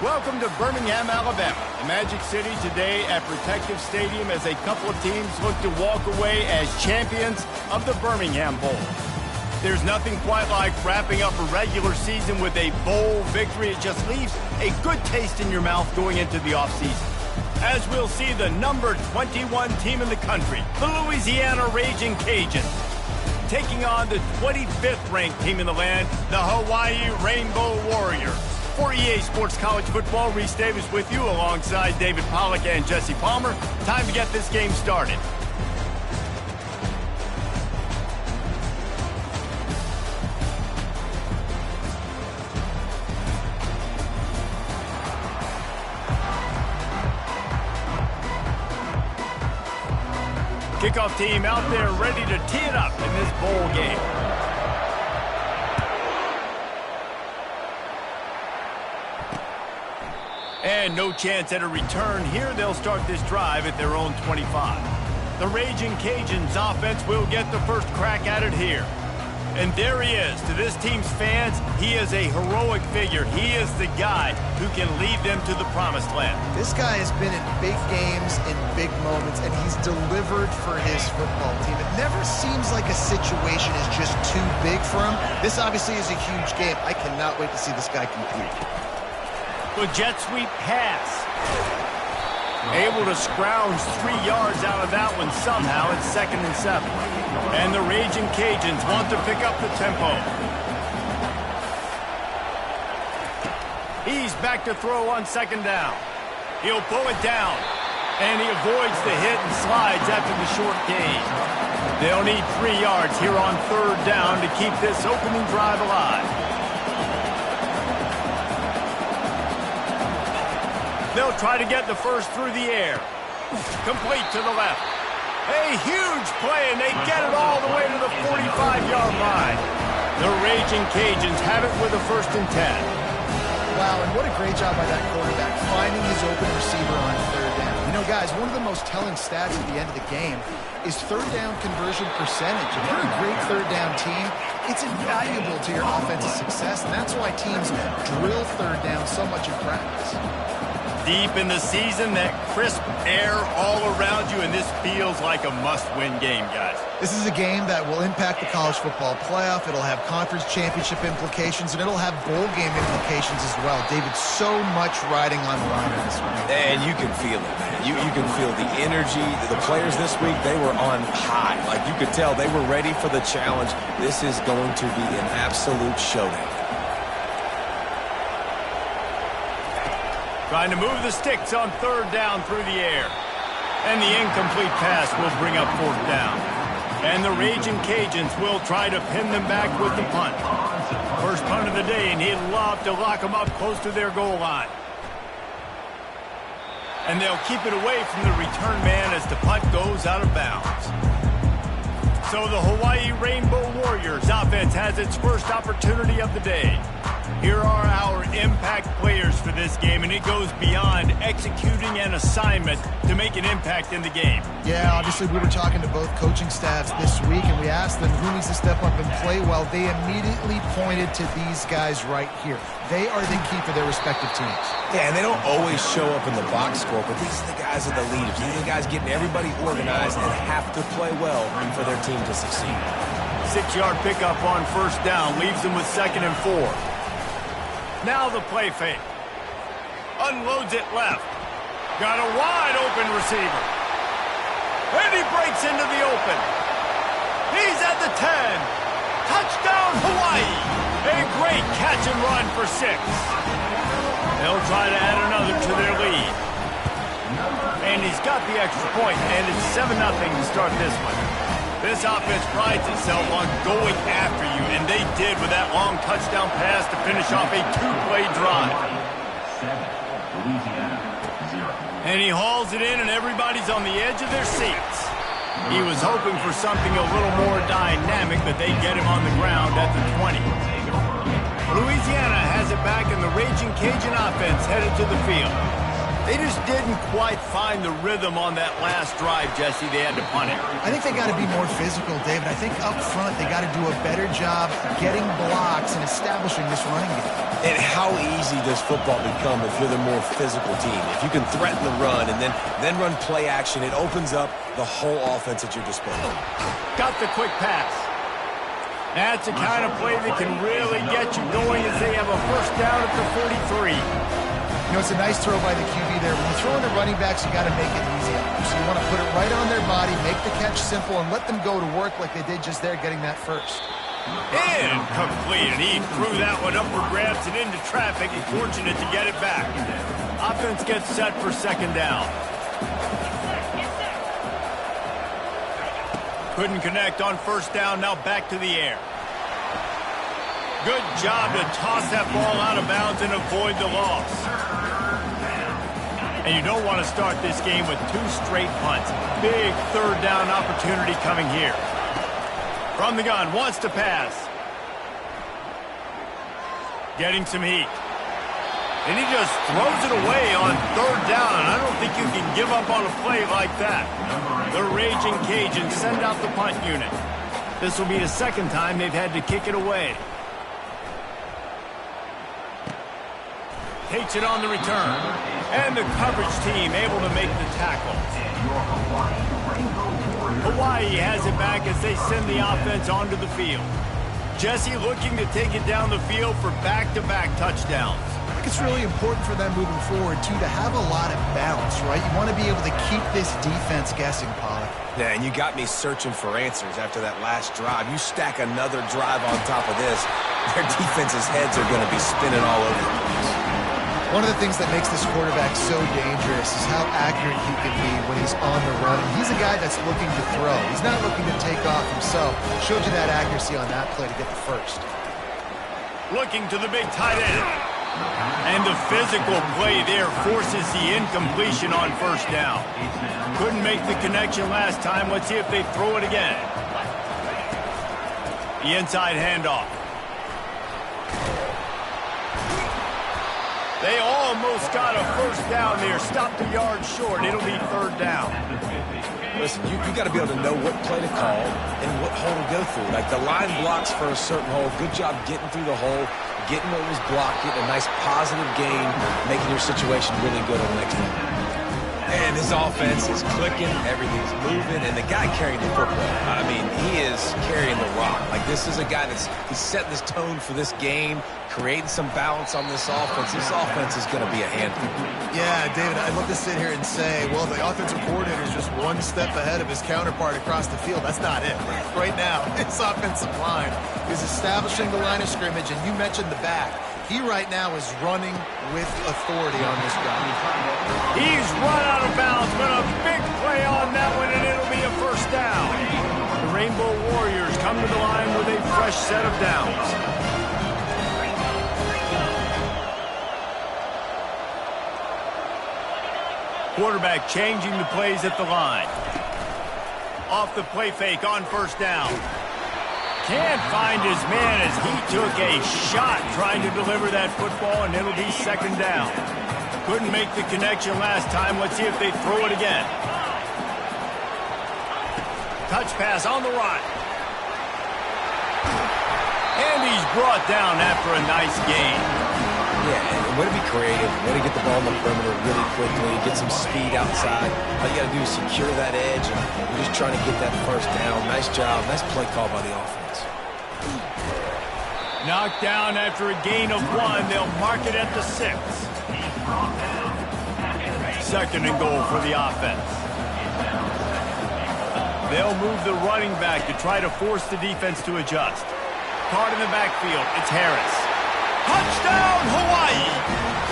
Welcome to Birmingham, Alabama, the Magic City today at Protective Stadium as a couple of teams look to walk away as champions of the Birmingham Bowl. There's nothing quite like wrapping up a regular season with a bowl victory. It just leaves a good taste in your mouth going into the offseason. As we'll see the number 21 team in the country, the Louisiana Raging Cajuns, taking on the 25th ranked team in the land, the Hawaii Rainbow Warriors. For EA Sports College Football, Reese Davis with you alongside David Pollack and Jesse Palmer. Time to get this game started. Kickoff team out there ready to tee it up in this bowl game. And no chance at a return here. They'll start this drive at their own 25. The Raging Cajuns offense will get the first crack at it here. And there he is. To this team's fans, he is a heroic figure. He is the guy who can lead them to the promised land. This guy has been in big games, in big moments, and he's delivered for his football team. It never seems like a situation is just too big for him. This obviously is a huge game. I cannot wait to see this guy compete. The jet sweep pass. Able to scrounge 3 yards out of that one somehow. It's 2nd and 7. And the Raging Cajuns want to pick up the tempo. He's back to throw on 2nd down. He'll pull it down. And he avoids the hit and slides after the short gain. They'll need 3 yards here on 3rd down to keep this opening drive alive. They'll try to get the first through the air. Complete to the left. A huge play, and they get it all the way to the 45-yard line. The Raging Cajuns have it with a 1st and 10. Wow, and what a great job by that quarterback, finding his open receiver on 3rd down. You know, guys, one of the most telling stats at the end of the game is 3rd down conversion percentage. If you're a great 3rd down team, it's invaluable to your offensive success, and that's why teams drill 3rd down so much in practice. Deep in the season, that crisp air all around you, and this feels like a must-win game, guys. This is a game that will impact the college football playoff. It'll have conference championship implications, and it'll have bowl game implications as well. David, so much riding on the line in this one. And you can feel it, man. You can feel the energy. The players this week, they were on high. Like, you could tell they were ready for the challenge. This is going to be an absolute showdown. Trying to move the sticks on 3rd down through the air. And the incomplete pass will bring up 4th down. And the Raging Cajuns will try to pin them back with the punt. First punt of the day, and he'd love to lock them up close to their goal line. And they'll keep it away from the return man as the punt goes out of bounds. So the Hawaii Rainbow Warriors offense has its first opportunity of the day. Here are our impact players for this game, and it goes beyond executing an assignment to make an impact in the game. Yeah, obviously we were talking to both coaching staffs this week, and we asked them who needs to step up and play well. They immediately pointed to these guys right here. They are the key for their respective teams. Yeah, and they don't always show up in the box score, but these are the guys that are the leaders. These are the guys getting everybody organized and have to play well for their team to succeed. 6-yard pickup on 1st down leaves them with 2nd and 4. Now the play fake. Unloads it left. Got a wide open receiver. And he breaks into the open. He's at the 10. Touchdown Hawaii. A great catch and run for 6. They'll try to add another to their lead. And he's got the extra point, and it's 7-0 to start this one. This offense prides itself on going after you, and they did with that long touchdown pass to finish off a 2-play drive. And he hauls it in, and everybody's on the edge of their seats. He was hoping for something a little more dynamic, but they get him on the ground at the 20. Louisiana has it back, and the Raging Cajun offense headed to the field. They just didn't quite find the rhythm on that last drive, Jesse. They had to punt it. I think they got to be more physical, David. I think up front they got to do a better job getting blocks and establishing this running game. And how easy does football become if you're the more physical team? If you can threaten the run and then run play action, it opens up the whole offense at your disposal. Got the quick pass. That's the kind of play that can really get you going as they have a first down at the 43. You know, it's a nice throw by the QB there. When you're throwing to running backs, you got to make it easy on them. So you want to put it right on their body, make the catch simple, and let them go to work like they did just there, getting that first. Incomplete, and he threw that one up for grabs and into traffic. He's fortunate to get it back. Offense gets set for second down. Couldn't connect on first down, now back to the air. Good job to toss that ball out of bounds and avoid the loss. And you don't want to start this game with 2 straight punts. Big third down opportunity coming here. From the gun, wants to pass. Getting some heat. And he just throws it away on third down. I don't think you can give up on a play like that. The Raging Cajuns send out the punt unit. This will be the second time they've had to kick it away. Takes it on the return. And the coverage team able to make the tackle. Hawaii has it back as they send the offense onto the field. Jesse looking to take it down the field for back-to-back touchdowns. I think it's really important for them moving forward, too, to have a lot of balance, right? You want to be able to keep this defense guessing, Pollard. Yeah, and you got me searching for answers after that last drive. You stack another drive on top of this, their defense's heads are going to be spinning all over the place. One of the things that makes this quarterback so dangerous is how accurate he can be when he's on the run. He's a guy that's looking to throw. He's not looking to take off himself. Showed you that accuracy on that play to get the first. Looking to the big tight end. And the physical play there forces the incompletion on first down. Couldn't make the connection last time. Let's see if they throw it again. The inside handoff. They almost got a first down there. Stopped a yard short. It'll be third down. Listen, you got to be able to know what play to call and what hole to go through. Like the line blocks for a certain hole. Good job getting through the hole, getting what was blocked, getting a nice positive gain, making your situation really good on the next one. And this offense is clicking, everything's moving, and the guy carrying the football, I mean, he is carrying the rock. Like, this is a guy he's setting this tone for this game, creating some balance on this offense. This offense is going to be a handful. Yeah, David, I'd love to sit here and say, well, the offensive coordinator is just one step ahead of his counterpart across the field. That's not it. Right now, his offensive line is establishing the line of scrimmage, and you mentioned the back. He right now is running with authority on this drive. He's run out of bounds, but a big play on that one, and it'll be a first down. The Rainbow Warriors come to the line with a fresh set of downs. Quarterback changing the plays at the line. Off the play fake on first down. Can't find his man as he took a shot trying to deliver that football, and it'll be second down. Couldn't make the connection last time. Let's see if they throw it again. Touch pass on the run. And he's brought down after a nice gain. Yeah, and way to be creative, way to get the ball on the perimeter really quickly, get some speed outside. All you got to do is secure that edge, and you're just trying to get that first down. Nice job. Nice play call by the offense. Knocked down after a gain of 1. They'll mark it at the 6. Second and goal for the offense. They'll move the running back to try to force the defense to adjust. Caught in the backfield. It's Harris. Touchdown, Hawaii!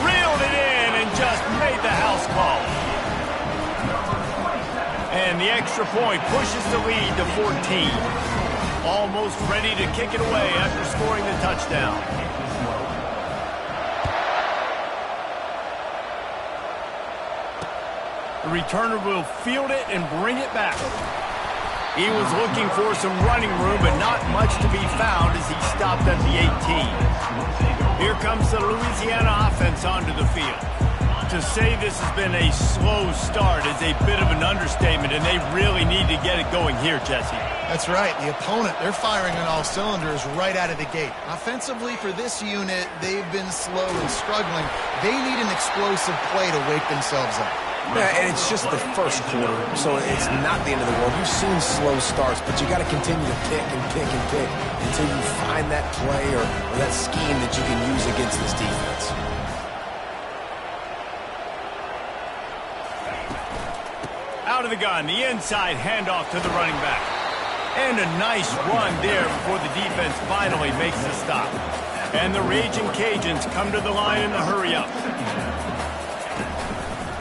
Reeled it in and just made the house call. And the extra point pushes the lead to 14. Almost ready to kick it away after scoring the touchdown. The returner will field it and bring it back. He was looking for some running room, but not much to be found as he stopped at the 18. Here comes the Louisiana offense onto the field. To say this has been a slow start is a bit of an understatement, and they really need to get it going here, Jesse. That's right. The opponent, they're firing on all cylinders right out of the gate. Offensively, for this unit, they've been slow and struggling. They need an explosive play to wake themselves up. Yeah, and it's just the first quarter, so it's not the end of the world. You've seen slow starts, but you got to continue to pick and pick and pick until you find that play or that scheme that you can use against this defense. Out of the gun, the inside handoff to the running back. And a nice run there before the defense finally makes the stop. And the Raging Cajuns come to the line in the hurry-up.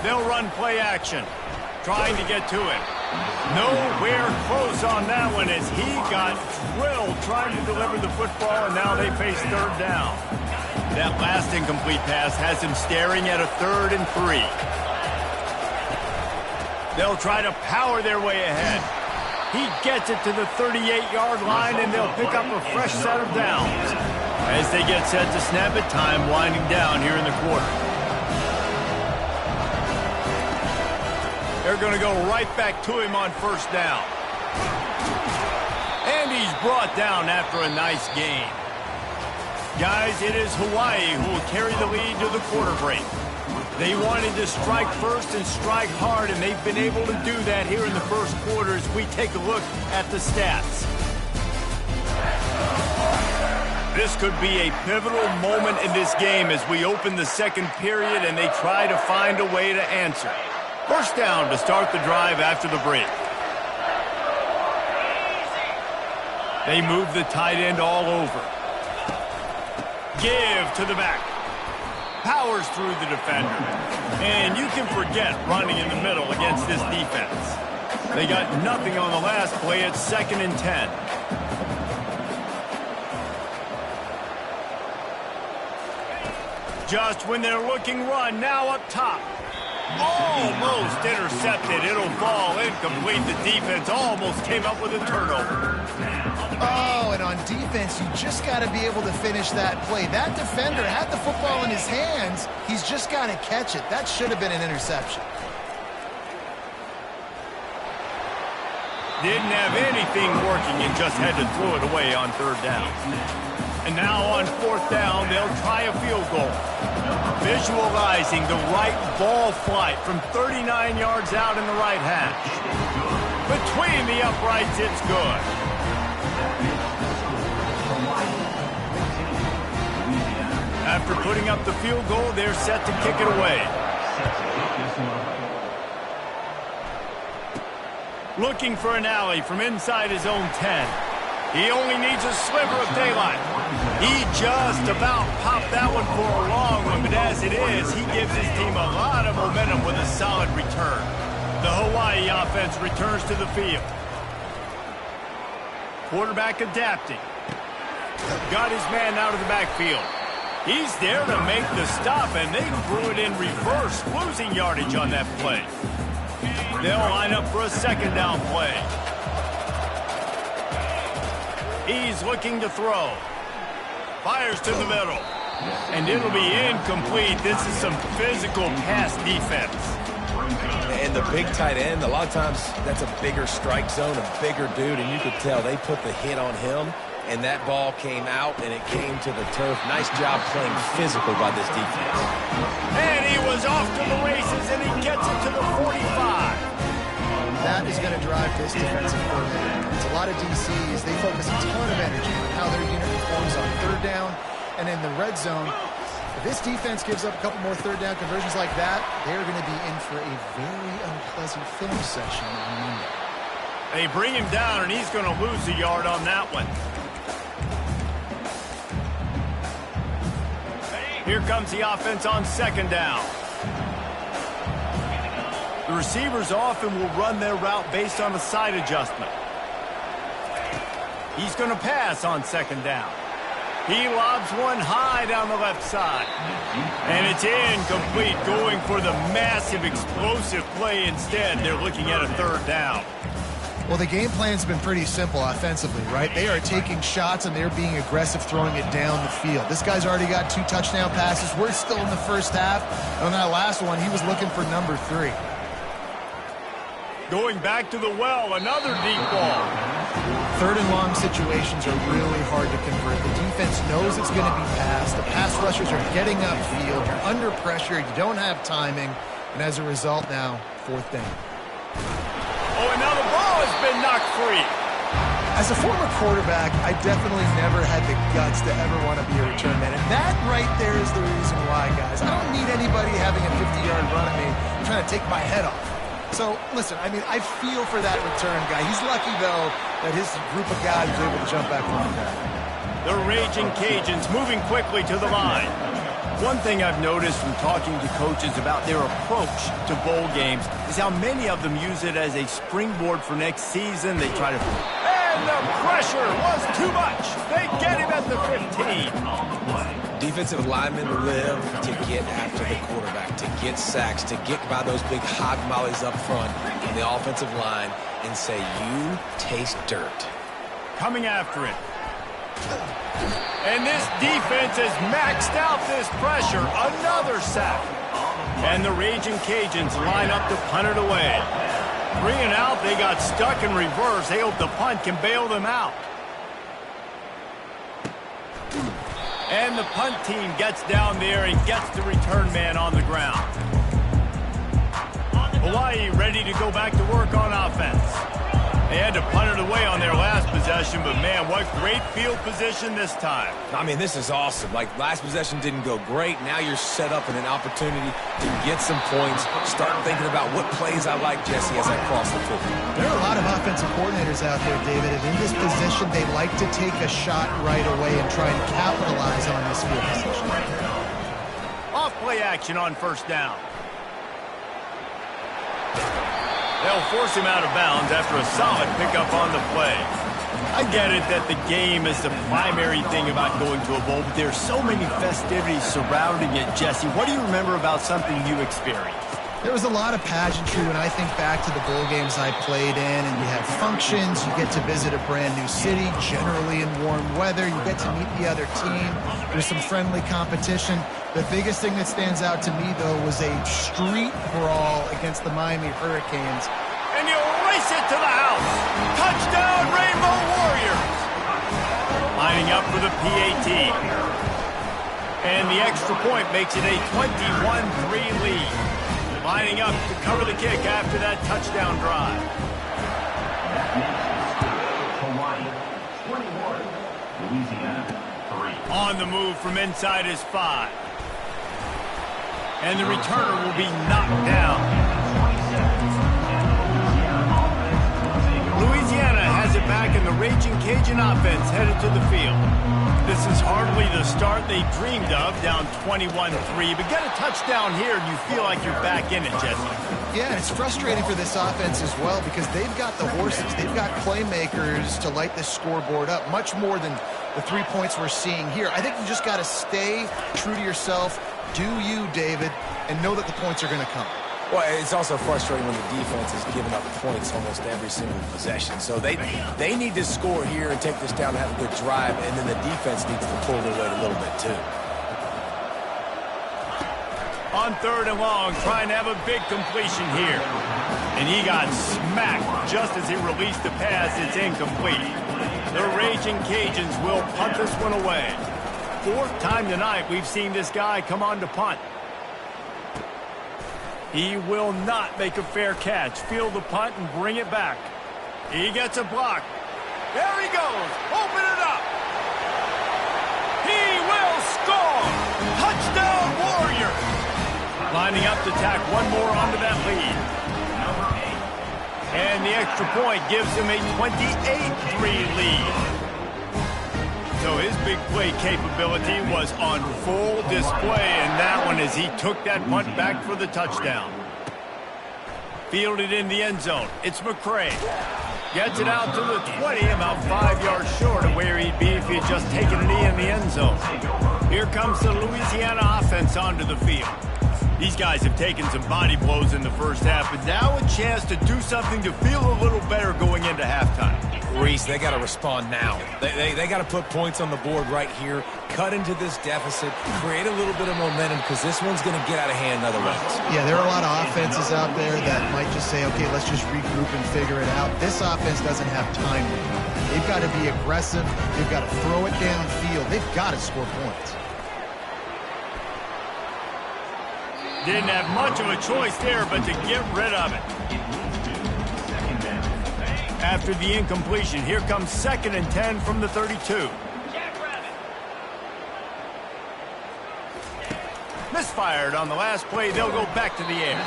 They'll run play action, trying to get to it. Nowhere close on that one as he got drilled trying to deliver the football, and now they face third down. That last incomplete pass has him staring at a 3rd and 3. They'll try to power their way ahead. He gets it to the 38-yard line, and they'll pick up a fresh set of downs. As they get set to snap it, time winding down here in the quarter. They're going to go right back to him on first down. And he's brought down after a nice gain. Guys, it is Hawaii who will carry the lead to the quarter break. They wanted to strike first and strike hard, and they've been able to do that here in the first quarter as we take a look at the stats. This could be a pivotal moment in this game as we open the second period and they try to find a way to answer. First down to start the drive after the break. They move the tight end all over. Give to the back. Powers through the defender. And you can forget running in the middle against this defense. They got nothing on the last play. It's 2nd and 10. Just when they're looking run, now up top. Almost intercepted. It'll fall incomplete. The defense almost came up with a turnover. Oh, and on defense, you just got to be able to finish that play. That defender had the football in his hands. He's just got to catch it. That should have been an interception. Didn't have anything working and just had to throw it away on 3rd down. And now on 4th down, they'll try a field goal. Visualizing the right ball flight from 39 yards out in the right hash. Between the uprights, it's good. After putting up the field goal, they're set to kick it away. Looking for an alley from inside his own 10. He only needs a sliver of daylight. He just about popped that one for a long one, but as it is, he gives his team a lot of momentum with a solid return. The Hawaii offense returns to the field. Quarterback adapting. Got his man out of the backfield. He's there to make the stop, and they threw it in reverse, losing yardage on that play. They'll line up for a 2nd down play. He's looking to throw. Fires to the middle. And it'll be incomplete. This is some physical pass defense. And the big tight end, a lot of times that's a bigger strike zone, a bigger dude, and you could tell they put the hit on him, and that ball came out, and it came to the turf. Nice job playing physical by this defense. And he was off to the races, and he gets it to the 45. That is going to drive this defensive coordinator. It's a lot of DCs. They focus a ton of energy on how their unit performs on 3rd down and in the red zone. If this defense gives up a couple more 3rd down conversions like that, they're going to be in for a very unpleasant film session on Monday. They bring him down, and he's going to lose a yard on that one. Here comes the offense on 2nd down. The receivers often will run their route based on a side adjustment. He's going to pass on 2nd down. He lobs one high down the left side. And it's incomplete, going for the massive explosive play instead. They're looking at a 3rd down. Well, the game plan's been pretty simple offensively, right? They are taking shots and they're being aggressive, throwing it down the field. This guy's already got 2 touchdown passes. We're still in the first half. On that last one, he was looking for number 3. Going back to the well, another deep ball. 3rd and long situations are really hard to convert. The defense knows it's going to be passed. The pass rushers are getting upfield. You're under pressure. You don't have timing. And as a result now, 4th down. Oh, and now the ball has been knocked free. As a former quarterback, I definitely never had the guts to ever want to be a return man. And that right there is the reason why, guys. I don't need anybody having a 50-yard run at me trying to take my head off. So, listen, I mean, I feel for that return guy. He's lucky, though, that his group of guys was able to jump back from that. The Raging Cajuns moving quickly to the line. One thing I've noticed from talking to coaches about their approach to bowl games is how many of them use it as a springboard for next season. They try to... And the pressure was too much. They get him at the 15. Defensive linemen live to get after the quarterback, to get sacks, to get by those big hog mollies up front on the offensive line and say, you taste dirt. Coming after it. And this defense has maxed out this pressure. Another sack. And the Raging Cajuns line up to punt it away. 3 and out, they got stuck in reverse. They hope the punt can bail them out. And the punt team gets down there and gets the return man on the ground. Hawaii ready to go back to work on offense. They had to punt it away on their last possession, but man, what great field position this time. I mean, this is awesome. Like, last possession didn't go great. Now you're set up in an opportunity to get some points. Start thinking about what plays I like, Jesse, as I cross the field. There are a lot of offensive coordinators out there, David, and in this position, they like to take a shot right away and try and capitalize on this field position. Off play action on 1st down. They'll force him out of bounds after a solid pickup on the play. I get it that the game is the primary thing about going to a bowl, but there's so many festivities surrounding it, Jesse. What do you remember about something you experienced? There was a lot of pageantry when I think back to the bowl games I played in, and you have functions, you get to visit a brand new city, generally in warm weather, you get to meet the other team, there's some friendly competition. The biggest thing that stands out to me, though, was a street brawl against the Miami Hurricanes. And you race it to the house. Touchdown, Rainbow Warriors. Lining up for the PAT. And the extra point makes it a 21-3 lead. Lining up to cover the kick after that touchdown drive. Hawaii, 21. Louisiana, 3. On the move from inside his 5. And the returner will be knocked down. Louisiana has it back, and the Raging Cajun offense headed to the field. This is hardly the start they dreamed of, down 21-3. But get a touchdown here, and you feel like you're back in it, Jesse. Yeah, and it's frustrating for this offense as well because they've got the horses. They've got playmakers to light this scoreboard up, much more than the 3 points we're seeing here. I think you just got to stay true to yourself. Do you, David, and know that the points are going to come. Well, it's also frustrating when the defense is giving up points almost every single possession. So they need to score here and take this down and have a good drive, and then the defense needs to pull their weight a little bit too. On 3rd and long, trying to have a big completion here. And he got smacked just as he released the pass. It's incomplete. The Raging Cajuns will punt this one away. 4th time tonight we've seen this guy come on to punt. He will not make a fair catch. Field the punt and bring it back. He gets a block. There he goes. Open it up. He will score. Touchdown Warriors. Lining up to tack one more onto that lead. And the extra point gives him a 28-3 lead. So his big play capability was on full display in that one as he took that punt back for the touchdown. Fielded in the end zone. It's McCray. Gets it out to the 20, about 5 yards short of where he'd be if he had just taken a knee in the end zone. Here comes the Louisiana offense onto the field. These guys have taken some body blows in the first half, but now a chance to do something to feel a little better going into halftime. Reese, they got to respond now. They got to put points on the board right here, cut into this deficit, create a little bit of momentum, because this one's going to get out of hand otherwise. Yeah, there are a lot of offenses out there that might just say, okay, let's just regroup and figure it out. This offense doesn't have time to do that. They've got to be aggressive. They've got to throw it downfield. They've got to score points. Didn't have much of a choice there, but to get rid of it. After the incompletion, here comes 2nd and 10 from the 32. Misfired on the last play. They'll go back to the air.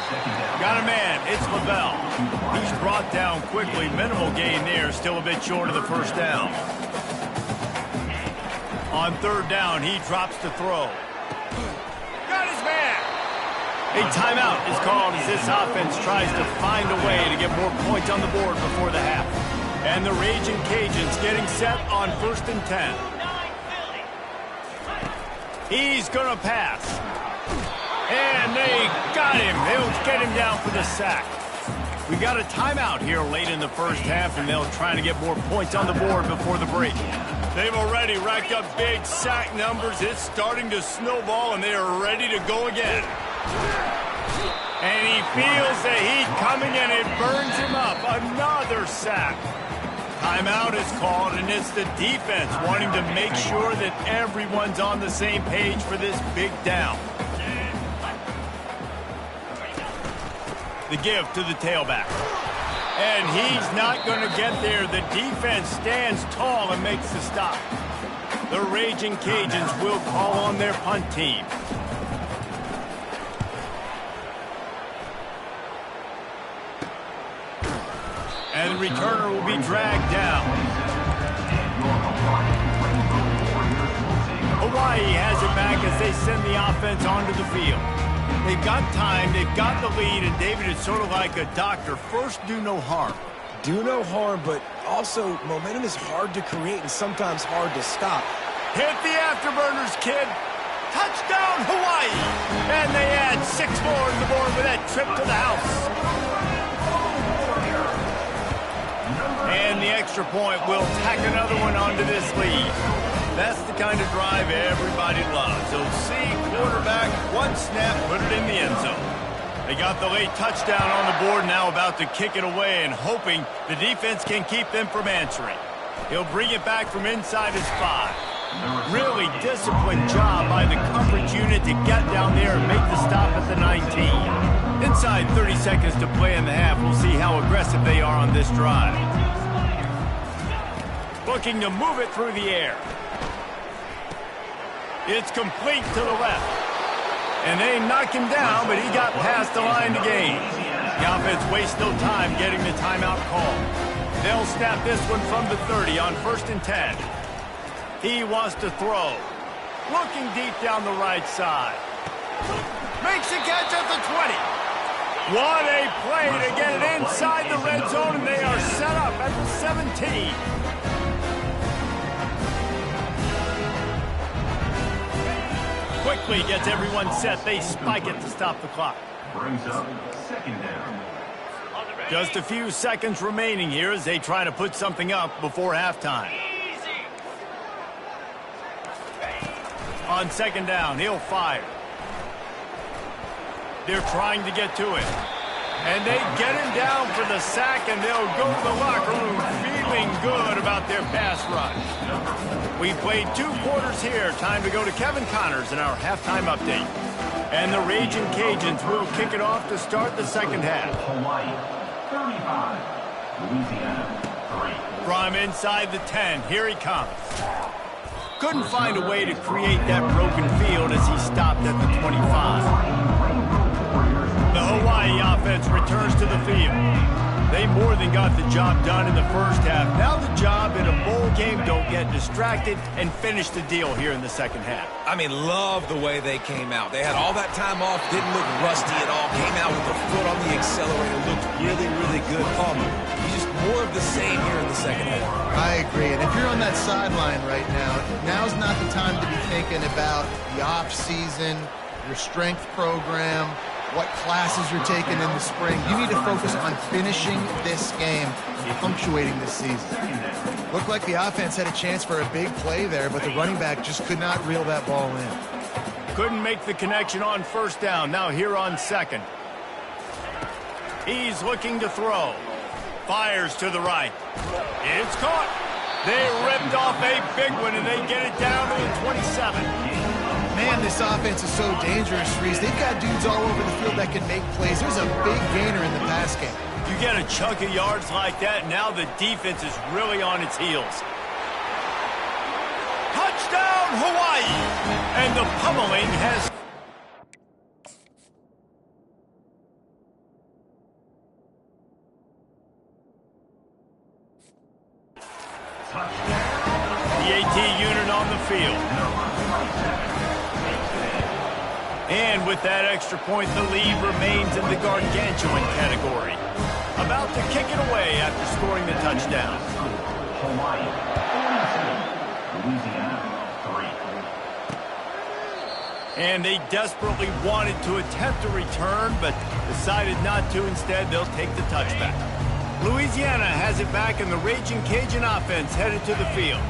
Got a man. It's Lavelle. He's brought down quickly. Minimal gain there. Still a bit short of the first down. On 3rd down, he drops to throw. Got his man. A timeout is called as this offense tries to find a way to get more points on the board before the half. And the Raging Cajuns getting set on 1st and 10. He's going to pass. And they got him. They'll get him down for the sack. We got a timeout here late in the first half, and they'll try to get more points on the board before the break. They've already racked up big sack numbers. It's starting to snowball, and they are ready to go again. And he feels the heat coming, and it burns him up. Another sack. Timeout is called, and it's the defense wanting to make sure that everyone's on the same page for this big down. The give to the tailback. And he's not going to get there. The defense stands tall and makes the stop. The Raging Cajuns will call on their punt team. And the returner will be dragged down. Hawaii has it back as they send the offense onto the field. They've got time, they've got the lead, and David is sort of like a doctor. First, do no harm. Do no harm, but also momentum is hard to create and sometimes hard to stop. Hit the afterburners, kid. Touchdown, Hawaii. And they add 6 more to the board with that trip to the house. And the extra point will tack another one onto this lead. That's the kind of drive everybody loves. So see, quarterback, one snap, put it in the end zone. They got the late touchdown on the board, now about to kick it away and hoping the defense can keep them from answering. He'll bring it back from inside his 5. Really disciplined job by the coverage unit to get down there and make the stop at the 19. Inside 30 seconds to play in the half. We'll see how aggressive they are on this drive. Looking to move it through the air. It's complete to the left. And they knock him down, but he got past the line to gain. The offense wastes no time getting the timeout call. They'll snap this one from the 30 on 1st and 10. He wants to throw. Looking deep down the right side. Makes a catch at the 20. What a play to get it inside the red zone, and they are set up at the 17. Quickly gets everyone set. They spike it to stop the clock. Brings up 2nd down. Just a few seconds remaining here as they try to put something up before halftime. On 2nd down, he'll fire. They're trying to get to it. And they get him down for the sack, and they'll go to the locker room feeling good about their pass rush. We played 2 quarters here. Time to go to Kevin Connors in our halftime update. And the Raging Cajuns will kick it off to start the second half. Hawaii, 35. Louisiana, 3. From inside the 10, here he comes. Couldn't find a way to create that broken field as he stopped at the 25. The Hawaii offense returns to the field. They more than got the job done in the first half. Now the job in a bowl game, don't get distracted, and finish the deal here in the second half. I mean, love the way they came out. They had all that time off, didn't look rusty at all, came out with the foot on the accelerator, looked really, really good. Just more of the same here in the second half. I agree, and if you're on that sideline right now, now's not the time to be thinking about the off season, your strength program. what classes you're taking in the spring. You need to focus on finishing this game, punctuating this season. Looked like the offense had a chance for a big play there, but the running back just could not reel that ball in. Couldn't make the connection on first down. Now here on second. He's looking to throw. Fires to the right. It's caught. They ripped off a big one, and they get it down to the 27. Man, this offense is so dangerous, Reese. They've got dudes all over the field that can make plays. There's a big gainer in the pass game. You get a chunk of yards like that, now the defense is really on its heels. Touchdown, Hawaii! And the pummeling has... The AT unit on the field. And with that extra point, the lead remains in the gargantuan category. About to kick it away after scoring the touchdown. Hawaii, 42. Louisiana, 3. And they desperately wanted to attempt a return, but decided not to. Instead, they'll take the touchback. Louisiana has it back, and the Raging Cajun offense headed to the field.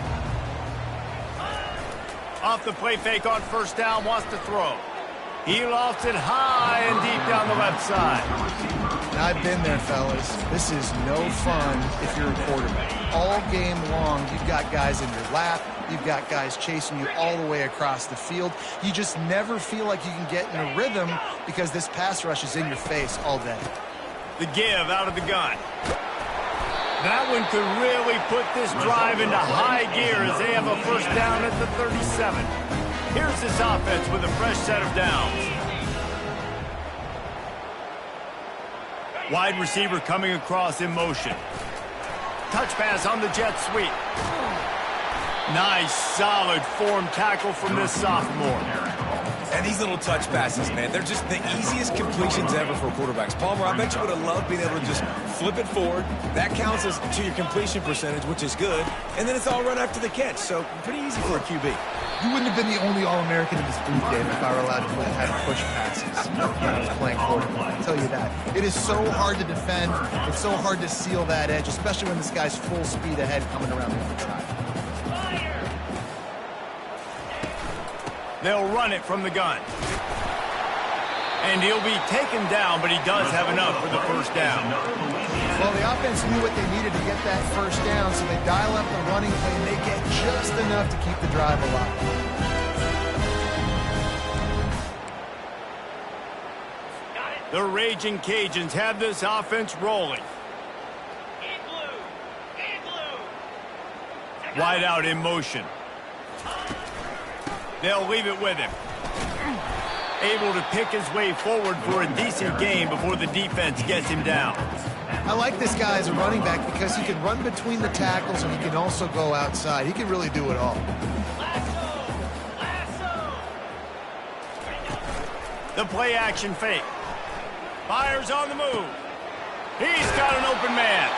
Off the play fake on first down, wants to throw. He lofts it high and deep down the left side. I've been there, fellas. This is no fun if you're a quarterback. All game long, you've got guys in your lap. You've got guys chasing you all the way across the field. You just never feel like you can get in a rhythm because this pass rush is in your face all day. The give out of the gun. That one could really put this drive into high gear as they have a first down at the 37. Here's this offense with a fresh set of downs. Wide receiver coming across in motion. Touch pass on the jet sweep. Nice, solid form tackle from this sophomore. And these little touch passes, man, they're just the easiest completions ever for quarterbacks. Palmer, I bet you would have loved being able to just flip it forward. That counts as to your completion percentage, which is good. And then it's all run after the catch, so pretty easy for a QB. You wouldn't have been the only All-American in this booth game if I were allowed to have push passes when I was playing quarterback. I'll tell you that. It is so hard to defend. It's so hard to seal that edge, especially when this guy's full speed ahead coming around the other side. They'll run it from the gun. And he'll be taken down, but he does have enough for the first down. Well, the offense knew what they needed to get that first down, so they dial up the running play, and they get just enough to keep the drive alive. The Raging Cajuns have this offense rolling. Wide out in motion. They'll leave it with him. Able to pick his way forward for a decent gain before the defense gets him down. I like this guy as a running back because he can run between the tackles and he can also go outside. He can really do it all. The play action fake. Fires on the move. He's got an open man.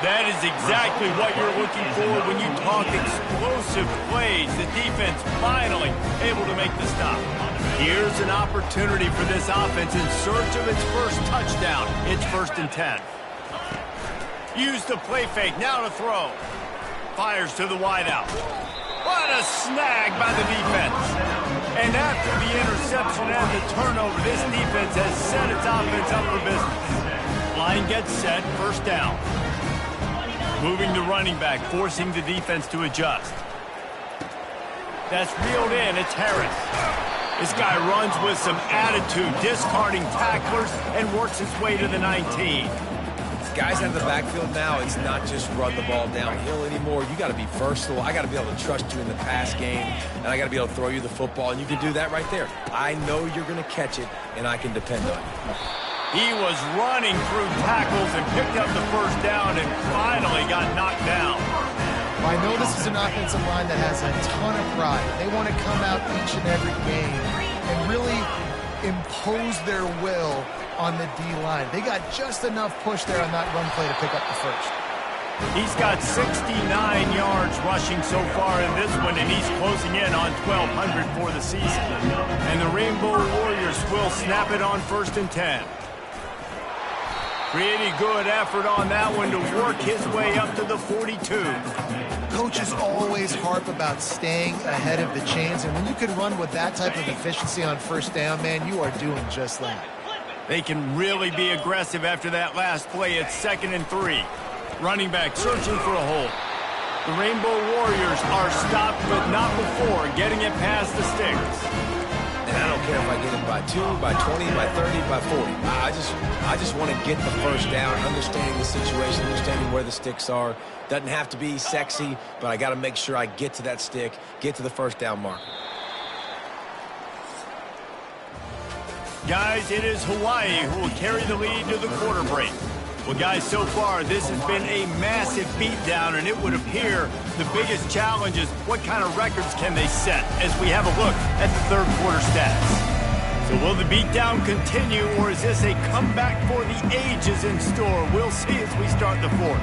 That is exactly what you're looking for when you talk explosive plays. The defense finally able to make the stop. Here's an opportunity for this offense in search of its first touchdown. It's 1st and 10. Use the play fake, now to throw. Fires to the wideout. What a snag by the defense. And after the interception and the turnover, this defense has set its offense up for business. Line gets set, first down. Moving the running back, forcing the defense to adjust. That's reeled in, it's Harris. This guy runs with some attitude, discarding tacklers, and works his way to the 19. Guys out of the backfield now, it's not just run the ball downhill anymore. You got to be versatile. I got to be able to trust you in the pass game, and I got to be able to throw you the football, and you can do that right there. I know you're going to catch it, and I can depend on you. He was running through tackles and picked up the first down and finally got knocked down. Well, I know this is an offensive line that has a ton of pride. They want to come out each and every game and really impose their will on the D-line. They got just enough push there on that run play to pick up the first. He's got 69 yards rushing so far in this one, and he's closing in on 1,200 for the season. And the Rainbow Warriors will snap it on 1st and 10. Pretty good effort on that one to work his way up to the 42. Coaches always harp about staying ahead of the chains, and when you can run with that type of efficiency on 1st down, man, you are doing just that. They can really be aggressive after that last play. It's 2nd and 3. Running back searching for a hole. The Rainbow Warriors are stopped, but not before getting it past the sticks. And I don't care if I get it by 2, by 20, by 30, by 40. I just want to get the 1st down, understanding the situation, understanding where the sticks are. Doesn't have to be sexy, but I got to make sure I get to that stick, get to the 1st down mark. Guys, it is Hawaii who will carry the lead to the quarter break. Well, guys, so far, this has been a massive beatdown, and it would appear the biggest challenge is what kind of records can they set as we have a look at the 3rd quarter stats. So will the beatdown continue, or is this a comeback for the ages in store? We'll see as we start the 4th.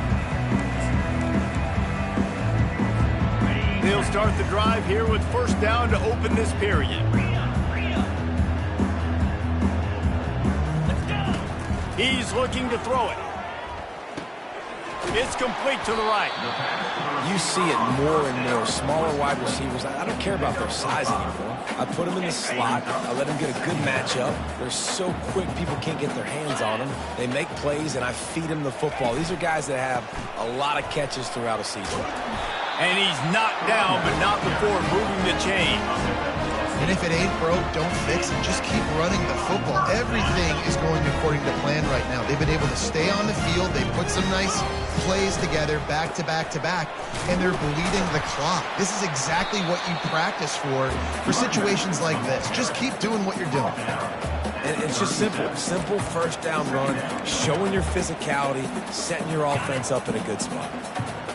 They'll start the drive here with 1st down to open this period. He's looking to throw it. It's complete to the right. You see it more and more. Smaller wide receivers. I don't care about their size anymore. I put them in the slot. I let them get a good matchup. They're so quick, people can't get their hands on them. They make plays, and I feed them the football. These are guys that have a lot of catches throughout a season. And he's knocked down, but not before moving the chain. And if it ain't broke, don't fix it. Just keep running the football. Everything is going according to plan right now. They've been able to stay on the field. They put some nice plays together, back to back to back, and they're bleeding the clock. This is exactly what you practice for situations like this. Just keep doing what you're doing. And it's just simple. Simple 1st down run, showing your physicality, setting your offense up in a good spot.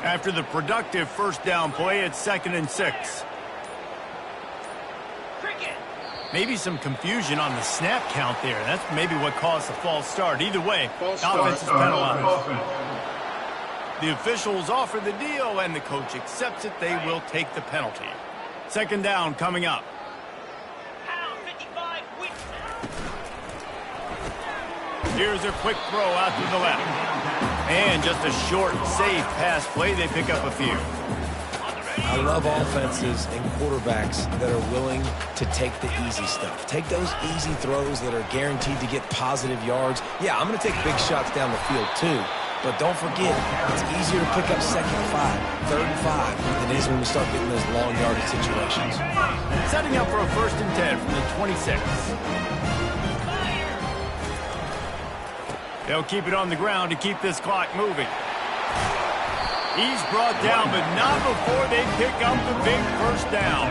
After the productive 1st down play, it's 2nd and 6. Maybe some confusion on the snap count there. That's maybe what caused the false start. Either way, offense is penalized. The officials offer the deal, and the coach accepts it. They will take the penalty. 2nd down coming up. Here's a quick throw out to the left. And just a short, safe pass play. They pick up a few. I love offenses and quarterbacks that are willing to take the easy stuff. Take those easy throws that are guaranteed to get positive yards. Yeah, I'm going to take big shots down the field too. But don't forget, it's easier to pick up 2nd and 5, 3rd and 5 than it is when we start getting those long yardage situations. Setting up for a 1st and 10 from the 26. They'll keep it on the ground to keep this clock moving. He's brought down, but not before they pick up the big 1st down.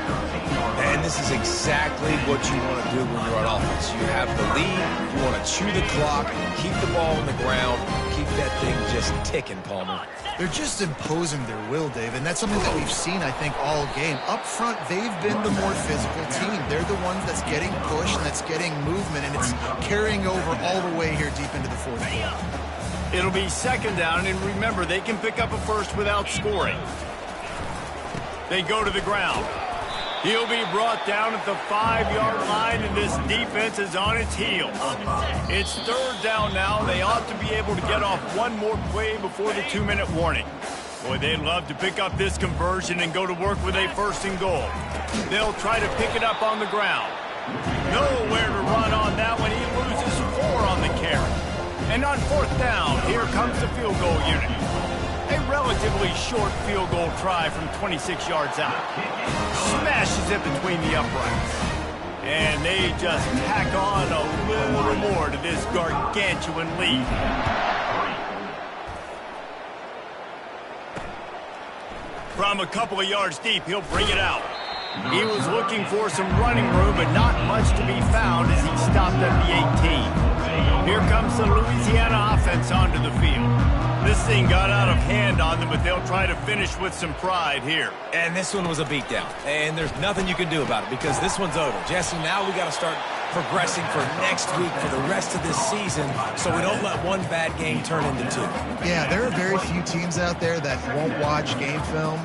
And this is exactly what you want to do when you're on offense. You have the lead, you want to chew the clock, keep the ball on the ground, keep that thing just ticking, Palmer. They're just imposing their will, Dave, and that's something that we've seen, I think, all game. Up front, they've been the more physical team. They're the ones that's getting pushed and that's getting movement, and it's carrying over all the way here deep into the 4th quarter. It'll be 2nd down, and remember, they can pick up a 1st without scoring. They go to the ground. He'll be brought down at the 5-yard line, and this defense is on its heels. It's 3rd down now. They ought to be able to get off one more play before the 2-minute warning. Boy, they'd love to pick up this conversion and go to work with a 1st and goal. They'll try to pick it up on the ground. Nowhere to run on that one. He loses 4 on the carry. And on 4th down, here comes the field goal unit. A relatively short field goal try from 26 yards out. Smashes it between the uprights. And they just tack on a little more to this gargantuan lead. From a couple of yards deep, he'll bring it out. He was looking for some running room, but not much to be found as he stopped at the 18. Here comes the Louisiana offense onto the field. This thing got out of hand on them, but they'll try to finish with some pride here. And this one was a beatdown. And there's nothing you can do about it because this one's over. Jesse, now we got to start progressing for next week, for the rest of this season, so we don't let one bad game turn into two. Yeah, there are very few teams out there that won't watch game film,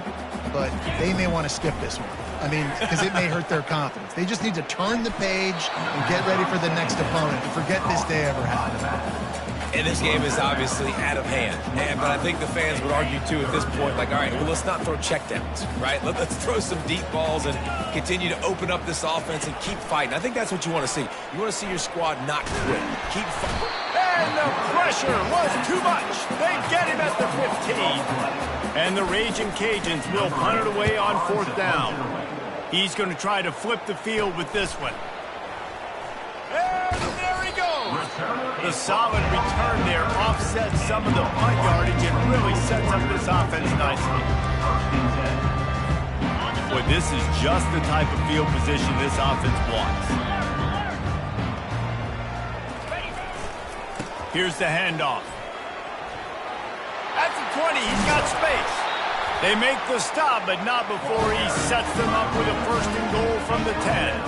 but they may want to skip this one. I mean, because it may hurt their confidence. They just need to turn the page and get ready for the next opponent and forget this day ever happened. And this game is obviously out of hand. But I think the fans would argue, too, at this point, like, all right, well, let's not throw checkdowns, right? Let's throw some deep balls and continue to open up this offense and keep fighting. I think that's what you want to see. You want to see your squad not quit. Keep fighting. And the pressure was too much. They get him at the 15. And the Raging Cajuns will punt it away on 4th down. He's going to try to flip the field with this one. And there he goes. The solid return there offsets some of the punt yardage and really sets up this offense nicely. Boy, this is just the type of field position this offense wants. Here's the handoff. At the 20, he's got space. They make the stop, but not before he sets them up with a 1st and goal from the 10.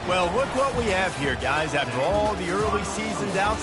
Well, look what we have here, guys. After all the early season doubts,